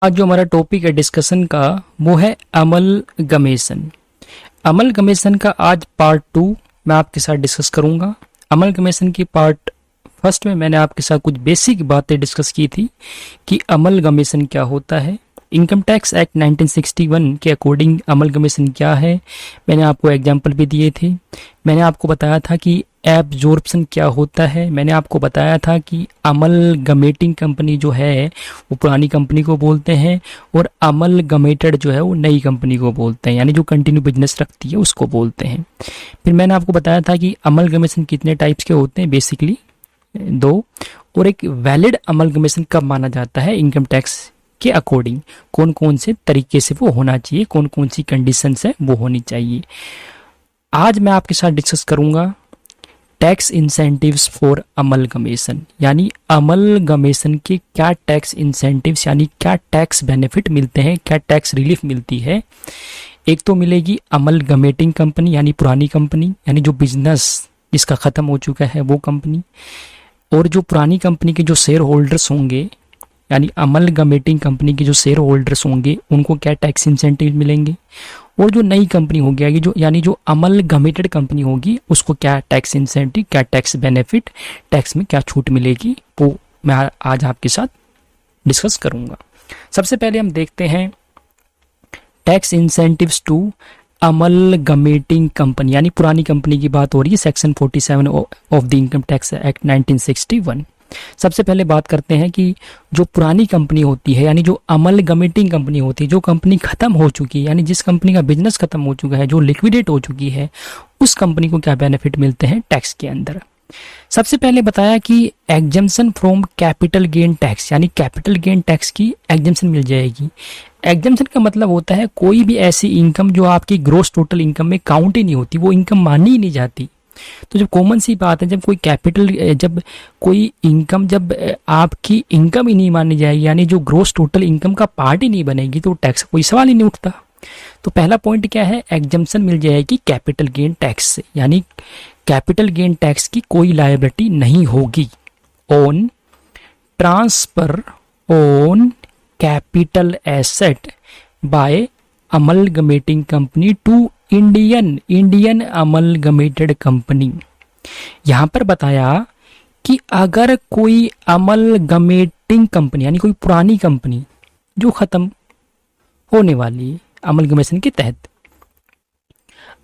आज जो हमारा टॉपिक है डिस्कशन का वो है अमलगमेशन। अमलगमेशन का आज पार्ट 2 मैं आपके साथ डिस्कस करूंगा। अमलगमेशन की पार्ट फर्स्ट में मैंने आपके साथ कुछ बेसिक बातें डिस्कस की थी कि अमलगमेशन क्या होता है। इनकम टैक्स एक्ट 1961 के अकॉर्डिंग अमलगमेशन क्या है, मैंने आपको एग्जाम्पल भी दिए थे। मैंने आपको बताया था कि एब्जॉर्प्शन क्या होता है। मैंने आपको बताया था कि अमलगमेटिंग कंपनी जो है वो पुरानी कंपनी को बोलते हैं और अमलगमेटेड जो है वो नई कंपनी को बोलते हैं, यानी जो कंटिन्यू बिजनेस रखती है उसको बोलते हैं। फिर मैंने आपको बताया था कि अमलगमेशन कितने टाइप्स के होते हैं, बेसिकली 2, और एक वैलिड अमलगमेशन कब माना जाता है इनकम टैक्स के अकॉर्डिंग, कौन कौन से तरीके से वो होना चाहिए, कौन कौन सी कंडीशंस है वो होनी चाहिए। आज मैं आपके साथ डिस्कस करूंगा टैक्स इंसेंटिव्स फॉर अमलगमेशन, यानी अमलगमेशन के क्या टैक्स इंसेंटिव्स यानी क्या टैक्स बेनिफिट मिलते हैं, क्या टैक्स रिलीफ मिलती है। एक तो मिलेगी अमलगमेटिंग कंपनी यानी पुरानी कंपनी, यानी जो बिजनेस जिसका खत्म हो चुका है वो कंपनी, और जो पुरानी कंपनी के जो शेयर होल्डर्स होंगे यानी अमलगमेटिंग कंपनी के जो शेयर होल्डर्स होंगे उनको क्या टैक्स इंसेंटिव मिलेंगे, और जो नई कंपनी होगी आगे जो यानी जो अमलगमेटेड कंपनी होगी उसको क्या टैक्स इंसेंटिव, क्या टैक्स बेनिफिट, टैक्स में क्या छूट मिलेगी, वो मैं आज आपके साथ डिस्कस करूंगा। सबसे पहले हम देखते हैं tax incentives to amalgamating company, यानी पुरानी कंपनी की बात हो रही है, section 47 of the income tax act 1961। सबसे पहले बात करते हैं कि जो पुरानी कंपनी होती है यानी जो अमलगमेटिंग कंपनी होती है, जो कंपनी खत्म हो चुकी है यानी जिस कंपनी का बिजनेस खत्म हो चुका है, जो लिक्विडेट हो चुकी है, उस कंपनी को क्या बेनिफिट मिलते हैं टैक्स के अंदर। सबसे पहले बताया कि exemption from capital gain tax, यानी कैपिटल गेन टैक्स की एग्जम्पशन मिल जाएगी। एग्जम्पशन का मतलब होता है कोई भी ऐसी इनकम जो आपकी ग्रोस टोटल इनकम में काउंट ही नहीं होती, वो इनकम मानी ही नहीं जाती। तो जब कॉमन सी बात है, जब कोई कैपिटल, जब कोई इनकम जब आपकी इनकम ही नहीं मानी जाएगी यानी जो ग्रोस टोटल इनकम का पार्ट ही नहीं बनेगी तो टैक्स कोई सवाल ही नहीं उठता। तो पहला पॉइंट क्या है, एग्जम्पशन मिल जाएगी कैपिटल गेन टैक्स से, यानी कैपिटल गेन टैक्स की कोई लायबिलिटी नहीं होगी on transfer on capital asset by amalgamating company to Indian amalgamated company. यहां पर बताया कि अगर कोई अमलगमेटिंग कंपनी यानी कोई पुरानी कंपनी जो खत्म होने वाली है अमलगमेशन के तहत,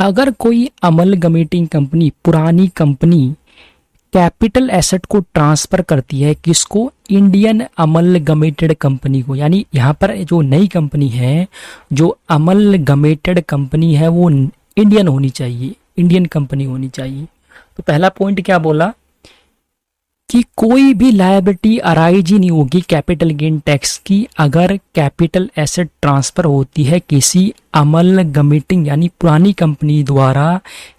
अगर कोई अमलगमेटिंग कंपनी पुरानी कंपनी कैपिटल एसेट को ट्रांसफर करती है किसको, इंडियन अमलगमेटेड कंपनी को, यानी यहाँ पर जो नई कंपनी है, जो अमलगमेटेड कंपनी है वो इंडियन होनी चाहिए, इंडियन कंपनी होनी चाहिए। तो पहला पॉइंट क्या बोला कि कोई भी लायबिलिटी अराइज ही नहीं होगी कैपिटल गेन टैक्स की अगर कैपिटल एसेट ट्रांसफर होती है किसी अमलगमेटिंग यानी पुरानी कंपनी द्वारा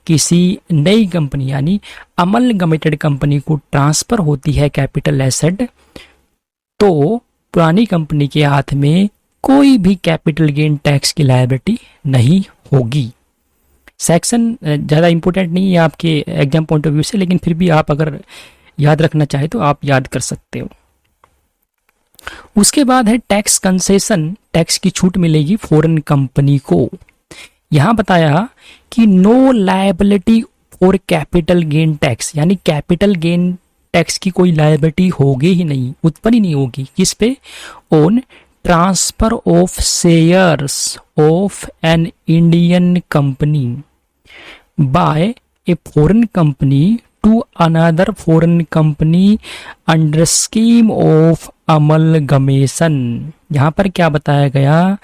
किसी नई कंपनी यानी अमलगमेटेड कंपनी को ट्रांसफर होती है कैपिटल एसेट, तो पुरानी कंपनी के हाथ में कोई भी कैपिटल गेन टैक्स की लायबिलिटी नहीं होगी। सेक्शन ज़्यादा इंपॉर्टेंट नहीं है आपके एग्जाम पॉइंट ऑफ व्यू से, लेकिन फिर भी आप अगर याद रखना चाहे तो आप याद कर सकते हो। उसके बाद है टैक्स कंसेशन, टैक्स की छूट मिलेगी फॉरेन कंपनी को। यहां बताया कि no liability for capital gain tax, यानी कैपिटल गेन टैक्स की कोई लायबिलिटी होगी ही नहीं, उत्पन्न ही नहीं होगी। किस पे, on transfer of shares of an Indian company by a foreign company to another foreign company under scheme of amalgamation. यहां पर क्या बताया गया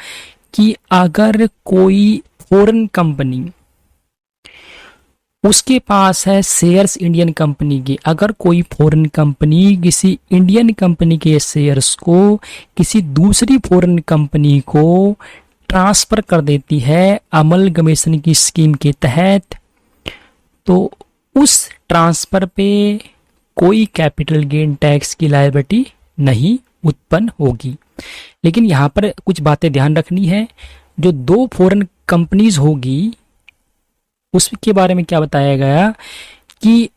कि अगर कोई फॉरेन कंपनी उसके पास है शेयर्स इंडियन कंपनी के, अगर कोई फॉरेन कंपनी किसी इंडियन कंपनी के शेयर्स को किसी दूसरी फॉरेन कंपनी को ट्रांसफर कर देती है अमलगमेशन की स्कीम के तहत, तो उस ट्रांसफर पे कोई कैपिटल गेन टैक्स की लायबिलिटी नहीं उत्पन्न होगी। लेकिन यहाँ पर कुछ बातें ध्यान रखनी है, जो 2 फॉरेन कंपनीज होगी उसके बारे में क्या बताया गया कि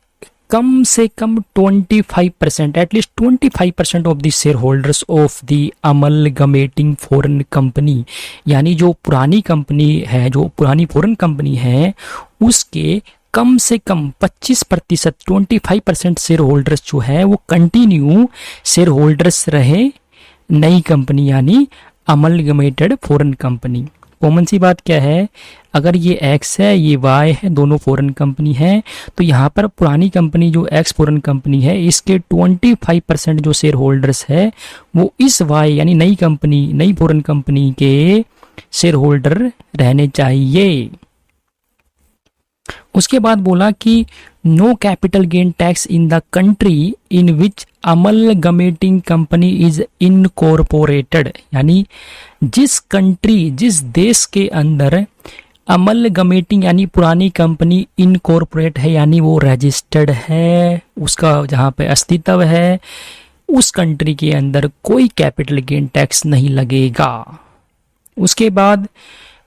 कम से कम 25%, at least 25% of the share holders of the amalgamating foreign company, यानी जो पुरानी कंपनी है, जो पुरानी फॉरेन कंपनी है, उसके कम से कम 25%, 25% शेयर होल्डर्स जो है वो कंटिन्यू शेयर होल्डर्स रहे नई कंपनी यानी अमलगमेटेड फॉरेन कंपनी। कॉमन सी बात क्या है, अगर ये एक्स है ये वाई है, दोनों फॉरेन कंपनी है, तो यहाँ पर पुरानी कंपनी जो एक्स फॉरेन कंपनी है इसके 25% जो शेयर होल्डर्स है वो इस वाई यानी नई कंपनी, नई फॉरेन कंपनी के शेयर होल्डर रहने चाहिए। उसके बाद बोला कि no capital gain tax in the country in which amalgamating company is incorporated, यानी जिस कंट्री, जिस देश के अंदर अमलगमेटिंग यानी पुरानी कंपनी इनकॉर्पोरेट है, यानी वो रजिस्टर्ड है, उसका जहाँ पे अस्तित्व है, उस कंट्री के अंदर कोई कैपिटल गेन टैक्स नहीं लगेगा। उसके बाद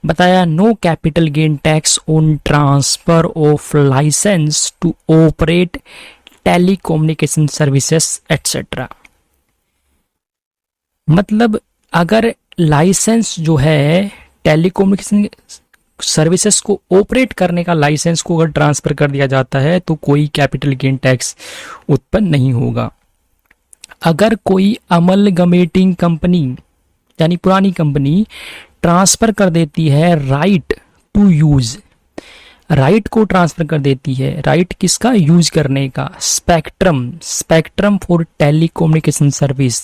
बताया no capital gain tax on transfer of license to operate telecommunication services etcetera. मतलब अगर लाइसेंस जो है टेलीकम्युनिकेशन सर्विसेज को ऑपरेट करने का लाइसेंस को अगर ट्रांसफर कर दिया जाता है तो कोई कैपिटल गेन टैक्स उत्पन्न नहीं होगा। अगर कोई अमलगमेटिंग कंपनी यानी पुरानी कंपनी ट्रांसफर कर देती है राइट टू यूज, राइट को ट्रांसफर कर देती है, राइट किसका, यूज करने का, स्पेक्ट्रम फॉर टेलीकम्युनिकेशन सर्विस,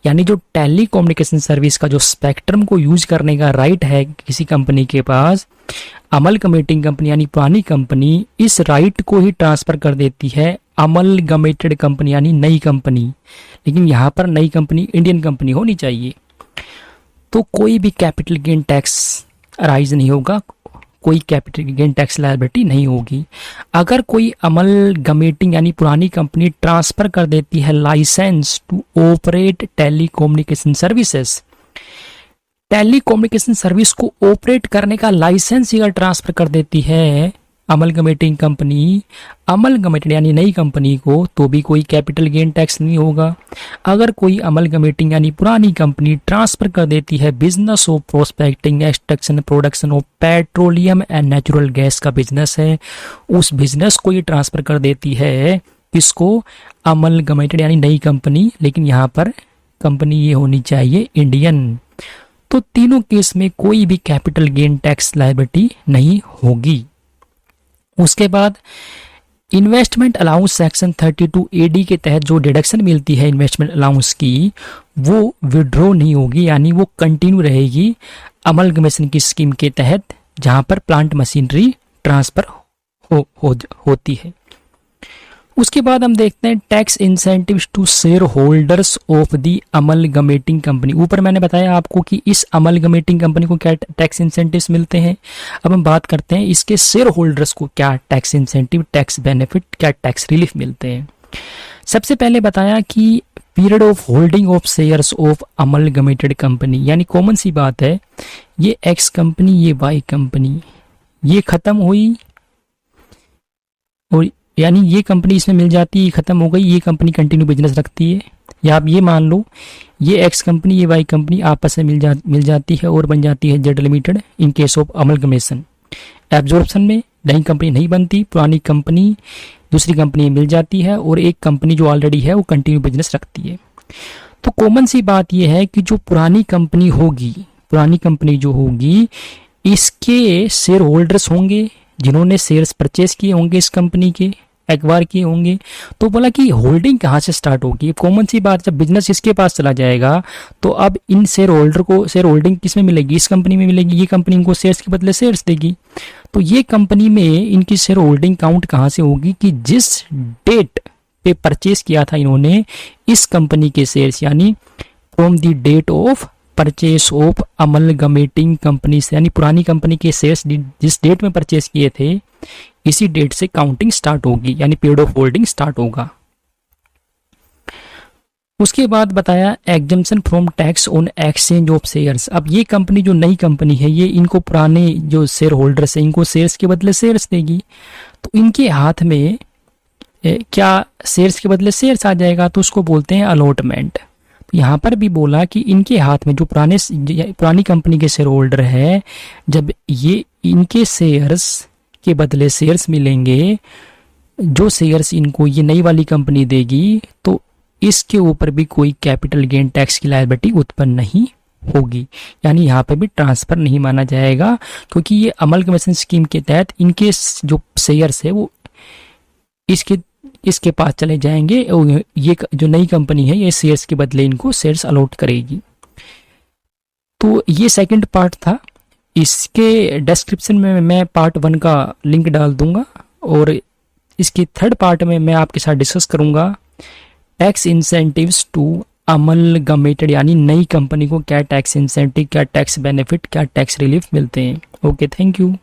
यानी जो टेलीकम्युनिकेशन सर्विस का जो स्पेक्ट्रम को यूज करने का राइट है किसी कंपनी के पास, अमलगमेटिंग कंपनी यानी पुरानी कंपनी इस राइट को ही ट्रांसफर कर देती है अमलगमेटेड कंपनी यानी नई कंपनी। लेकिन यहाँ पर नई कंपनी इंडियन कंपनी होनी चाहिए, तो कोई भी कैपिटल गेन टैक्स अराइज नहीं होगा, कोई कैपिटल गेन टैक्स लायबिलिटी नहीं होगी। अगर कोई अमलगमेटिंग यानी पुरानी कंपनी ट्रांसफर कर देती है license to operate telecommunication services, telecommunication service को ऑपरेट करने का लाइसेंस अगर ट्रांसफर कर देती है अमलगमेटिंग कंपनी, अमलगमेटेड यानी नई कंपनी को, तो भी कोई कैपिटल गेन टैक्स नहीं होगा। अगर कोई अमलगमेटिंग यानी पुरानी कंपनी ट्रांसफर कर देती है business of prospecting extraction production of petroleum and natural gas का बिजनेस है, उस बिजनेस को ये ट्रांसफर कर देती है किसको, अमलगमेटेड यानी नई कंपनी, लेकिन यहाँ पर कंपनी ये होनी चाहिए इंडियन, तो तीनों केस में कोई भी कैपिटल गेन टैक्स लायबिलिटी नहीं होगी। उसके बाद इन्वेस्टमेंट अलाउंस सेक्शन 32 AD के तहत जो डिडक्शन मिलती है इन्वेस्टमेंट अलाउंस की, वो विड्रॉ नहीं होगी, यानी वो कंटिन्यू रहेगी अमलगमेशन की स्कीम के तहत जहां पर प्लांट मशीनरी ट्रांसफर होती है। उसके बाद हम देखते हैं tax incentives to share holders of the amalgamating company. ऊपर मैंने बताया आपको कि इस अमलगमेटिंग कंपनी को क्या टैक्स इंसेंटिव्स मिलते हैं। अब हम बात करते हैं इसके शेयर होल्डर्स को क्या टैक्स इंसेंटिव, टैक्स बेनिफिट, क्या टैक्स रिलीफ मिलते हैं। सबसे पहले बताया कि period of holding of shares of amalgamated company, यानी कॉमन सी बात है, ये एक्स कंपनी ये वाई कंपनी ये खत्म हुई और यानी ये कंपनी इसमें मिल जाती है, खत्म हो गई, ये कंपनी कंटिन्यू बिजनेस रखती है। या आप ये मान लो ये एक्स कंपनी ये वाई कंपनी आपस में मिल जाती है और बन जाती है Z limited in case of amalgamation. Absorption में नई कंपनी नहीं बनती, पुरानी कंपनी दूसरी कंपनी मिल जाती है और एक कंपनी जो ऑलरेडी है वो कंटिन्यू बिजनेस रखती है। तो कॉमन सी बात यह है कि जो पुरानी कंपनी होगी, पुरानी कंपनी जो होगी इसके शेयर होल्डर्स होंगे जिन्होंने शेयर्स परचेज किए होंगे, इस कंपनी के एक्वायर किए होंगे। तो बोला कि होल्डिंग कहाँ से स्टार्ट होगी, कॉमन सी बात, जब बिजनेस इसके पास चला जाएगा तो अब इन शेयर होल्डर को शेयर होल्डिंग किस में मिलेगी, इस कंपनी में मिलेगी। ये कंपनी इनको शेयर्स के बदले शेयर्स देगी, तो ये कंपनी में इनकी शेयर होल्डिंग काउंट कहाँ से होगी कि जिस डेट पे परचेज किया था इन्होंने इस कंपनी के शेयर्स, यानी from the date of purchase of amalgamating company से, यानी पुरानी कंपनी के शेयर्स जिस डेट में परचेस किए थे इसी डेट से काउंटिंग स्टार्ट होगी, यानी पीरियड ऑफ होल्डिंग स्टार्ट होगा। उसके बाद बताया exemption from tax on exchange of shares. अब ये कंपनी जो नई कंपनी है ये इनको पुराने जो शेयर होल्डर्स है इनको शेयर्स के बदले शेयर्स देगी, तो इनके हाथ में क्या शेयर्स के बदले शेयर्स आ जाएगा, तो उसको बोलते हैं अलॉटमेंट। तो यहाँ पर भी बोला कि इनके हाथ में जो पुरानी कंपनी के शेयर होल्डर है, जब ये इनके शेयर्स के बदले शेयर्स मिलेंगे, जो शेयर्स इनको ये नई वाली कंपनी देगी, तो इसके ऊपर भी कोई कैपिटल गेन टैक्स की लायबिलिटी उत्पन्न नहीं होगी। यानी यहाँ पे भी ट्रांसफर नहीं माना जाएगा, क्योंकि ये अमलगमेशन स्कीम के तहत इनके जो शेयर्स है वो इसके पास चले जाएंगे और ये जो नई कंपनी है ये शेयर्स के बदले इनको शेयर्स अलॉट करेगी। तो ये सेकंड पार्ट था। इसके डिस्क्रिप्शन में मैं पार्ट 1 का लिंक डाल दूंगा, और इसके थर्ड पार्ट में मैं आपके साथ डिस्कस करूंगा टैक्स इंसेंटिव्स टू अमलगमेटेड, यानी नई कंपनी को क्या टैक्स इंसेंटिव, क्या टैक्स बेनिफिट, क्या टैक्स रिलीफ मिलते हैं। Okay, thank you.